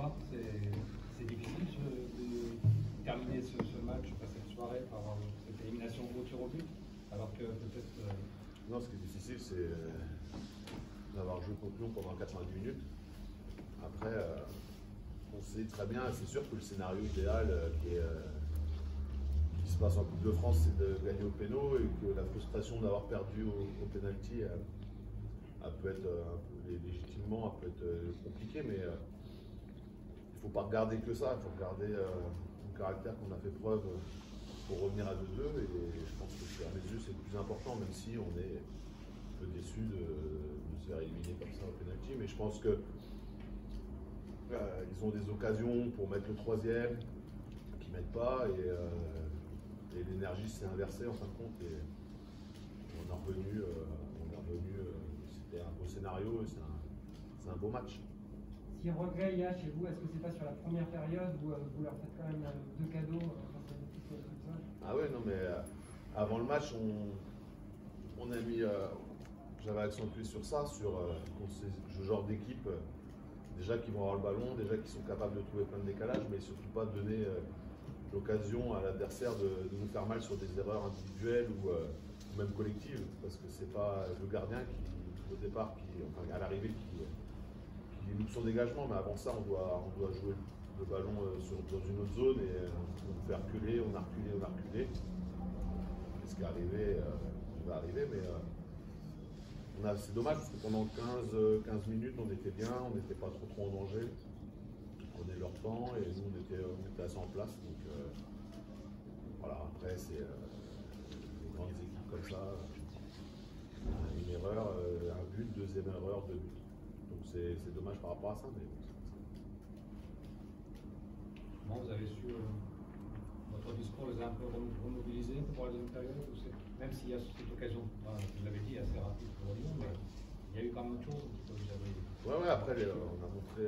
soir. C'est difficile de terminer ce match, cette soirée, par cette élimination au tir au but, alors que peut-être. Non, ce qui est difficile, c'est d'avoir joué contre nous pendant 90 minutes. Après, on sait très bien, c'est sûr que le scénario idéal qui se passe en Coupe de France, c'est de gagner au péno, et que la frustration d'avoir perdu au pénalty, elle peut être un peu légitimement, elle peut être compliquée, mais il ne faut pas regarder que ça, il faut regarder le caractère qu'on a fait preuve pour revenir à 2-2, et je pense que à mes yeux c'est le plus important, même si on est un peu déçu de se faire éliminer comme ça au pénalty, mais je pense que ils ont des occasions pour mettre le troisième, qui ne mettent pas, et l'énergie s'est inversée en fin de compte, et on est revenu, c'était un beau scénario, et c'est un beau match. Si regret il y a chez vous, est-ce que c'est pas sur la première période où vous leur faites quand même 2 cadeaux Ah ouais, non mais avant le match, on a mis, j'avais accentué sur ça, sur ce genre d'équipe, déjà qui vont avoir le ballon, déjà qui sont capables de trouver plein de décalages, mais surtout pas donner l'occasion à l'adversaire de nous faire mal sur des erreurs individuelles ou même collectives, parce que c'est pas le gardien qui, au départ, enfin, à l'arrivée, qui loupe son dégagement, mais avant ça, on doit jouer le ballon dans une autre zone, et on fait reculer, on a reculé. Et ce qui est arrivé, va arriver, mais c'est dommage parce que pendant 15 minutes, on était bien, on n'était pas trop en danger. On prenait leur temps et nous, on était assez en place. Donc voilà, après, c'est les grandes équipes comme ça, une erreur, un but, deuxième erreur, 2 buts. Donc c'est dommage par rapport à ça, mais Bon, vous avez su, votre discours les a un peu remobilisés pour la deuxième période, même s'il y a cette occasion, vous l'avez dit, assez rapide pour Lyon, mais il y a eu quand même autre chose que vous avez. Ouais, après, on a montré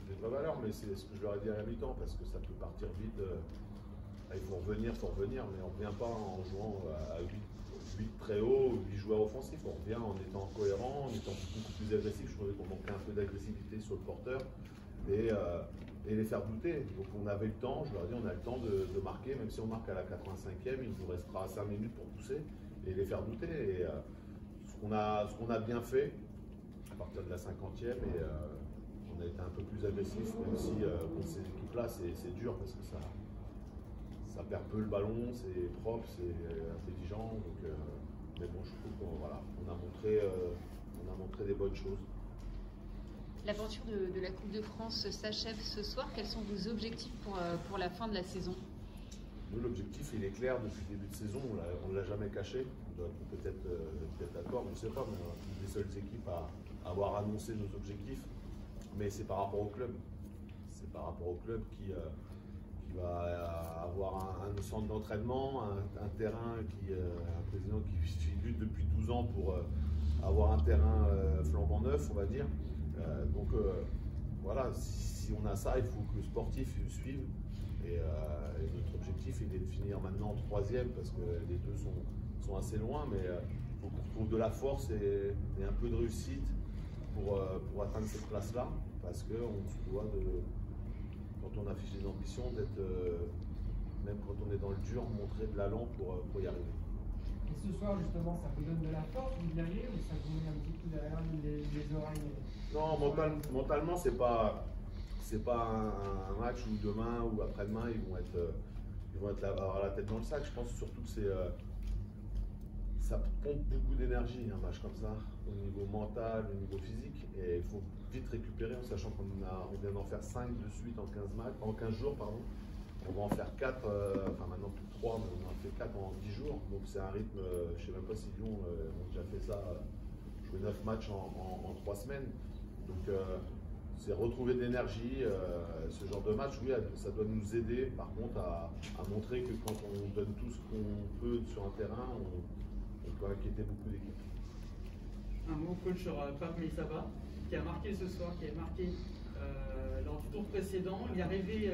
des vraies valeurs, mais c'est ce que je leur ai dit à la mi-temps, parce que ça peut partir vite. Il faut revenir, mais on ne revient pas en jouant à 8 très haut, 8 joueurs offensifs. On revient en étant cohérent, en étant beaucoup plus agressif. Je trouvais qu'on manquait un peu d'agressivité sur le porteur et les faire douter. Donc on avait le temps, je leur ai dit, on a le temps de marquer, même si on marque à la 85e, il nous restera 5 minutes pour pousser et les faire douter. Et ce qu'on a bien fait à partir de la 50e, et on a été un peu plus agressif, même si contre ces équipes-là, c'est dur parce que ça perd peu le ballon, c'est propre, c'est intelligent. Donc, mais bon, je trouve qu'on a montré des bonnes choses. L'aventure de la Coupe de France s'achève ce soir. Quels sont vos objectifs pour la fin de la saison? Nous, l'objectif, il est clair depuis le début de saison. On ne l'a jamais caché. On doit peut-être d'accord, je ne sais pas, mais on est une des seules équipes à avoir annoncé nos objectifs. Mais c'est par rapport au club. C'est par rapport au club qui va avoir un centre d'entraînement, un terrain, un président qui lutte depuis 12 ans pour avoir un terrain flambant neuf, on va dire. Donc voilà, si on a ça, il faut que le sportif suive. Et notre objectif, il est de finir maintenant 3e, parce que les deux sont assez loin, mais il faut qu'on retrouve de la force et un peu de réussite pour atteindre cette place-là, parce qu'on se doit quand on affiche des ambitions, d'être, même quand on est dans le dur, montrer de l'allant pour y arriver. Et ce soir, justement, ça vous donne de la force, vous diriez, ou ça vous met un petit coup derrière les oreilles? Non, mentalement, c'est pas un match où demain ou après-demain, ils vont avoir la tête dans le sac. Je pense surtout que ça pompe beaucoup d'énergie, un match comme ça, au niveau mental, au niveau physique, et il faut vite récupérer, en sachant qu'on vient d'en faire 5 de suite en 15 jours. On va en faire 4, enfin maintenant plus de 3, mais on en fait 4 en 10 jours. Donc c'est un rythme, je ne sais même pas si Lyon ont déjà fait ça, jouer 9 matchs en 3 semaines. Donc c'est retrouver de l'énergie. Ce genre de match, oui, ça doit nous aider par contre à montrer que quand on donne tout ce qu'on peut sur un terrain, on peut inquiéter beaucoup d'équipes. Un mot, coach, sur Pape Maïssaba, qui a marqué ce soir, qui a marqué lors du tour précédent. Il est arrivé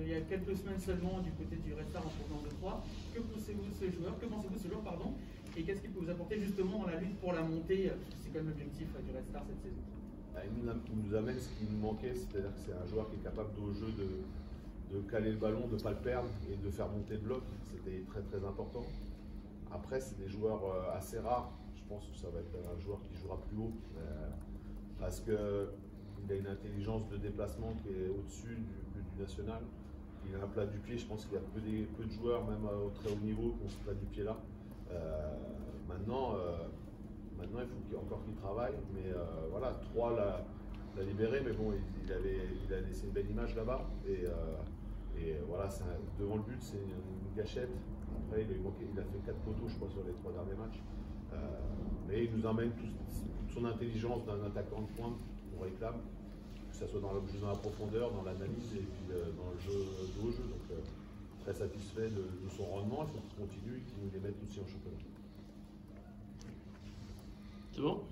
il y a quelques semaines seulement du côté du Red Star en provenance de Troyes. Que pensez-vous de ce joueur, et qu'est-ce qu'il peut vous apporter justement dans la lutte pour la montée? C'est quand même l'objectif du Red Star cette saison. il nous amène ce qui nous manquait, c'est-à-dire que c'est un joueur qui est capable au jeu de caler le ballon, de ne pas le perdre et de faire monter le bloc. C'était très très important. Après, c'est des joueurs assez rares. Je pense que ça va être un joueur qui jouera plus haut parce qu'il a une intelligence de déplacement qui est au-dessus du national. Il a un plat du pied. Je pense qu'il y a peu de joueurs, même au très haut niveau, qui ont ce plat du pied-là. Maintenant, il faut encore qu'il travaille. Mais voilà, 3 l'a libéré, mais bon, il a laissé une belle image là-bas. Et voilà, devant le but, c'est une gâchette. Après, il a fait 4 poteaux, je crois, sur les 3 derniers matchs. Mais il nous emmène toute son intelligence d'un attaquant de pointe qu'on réclame, que ce soit dans le jeu dans la profondeur, dans l'analyse et puis dans le jeu de haut jeu. Donc, très satisfait de son rendement. Il faut qu'il continue et qu'il nous les mette aussi en championnat. C'est bon ?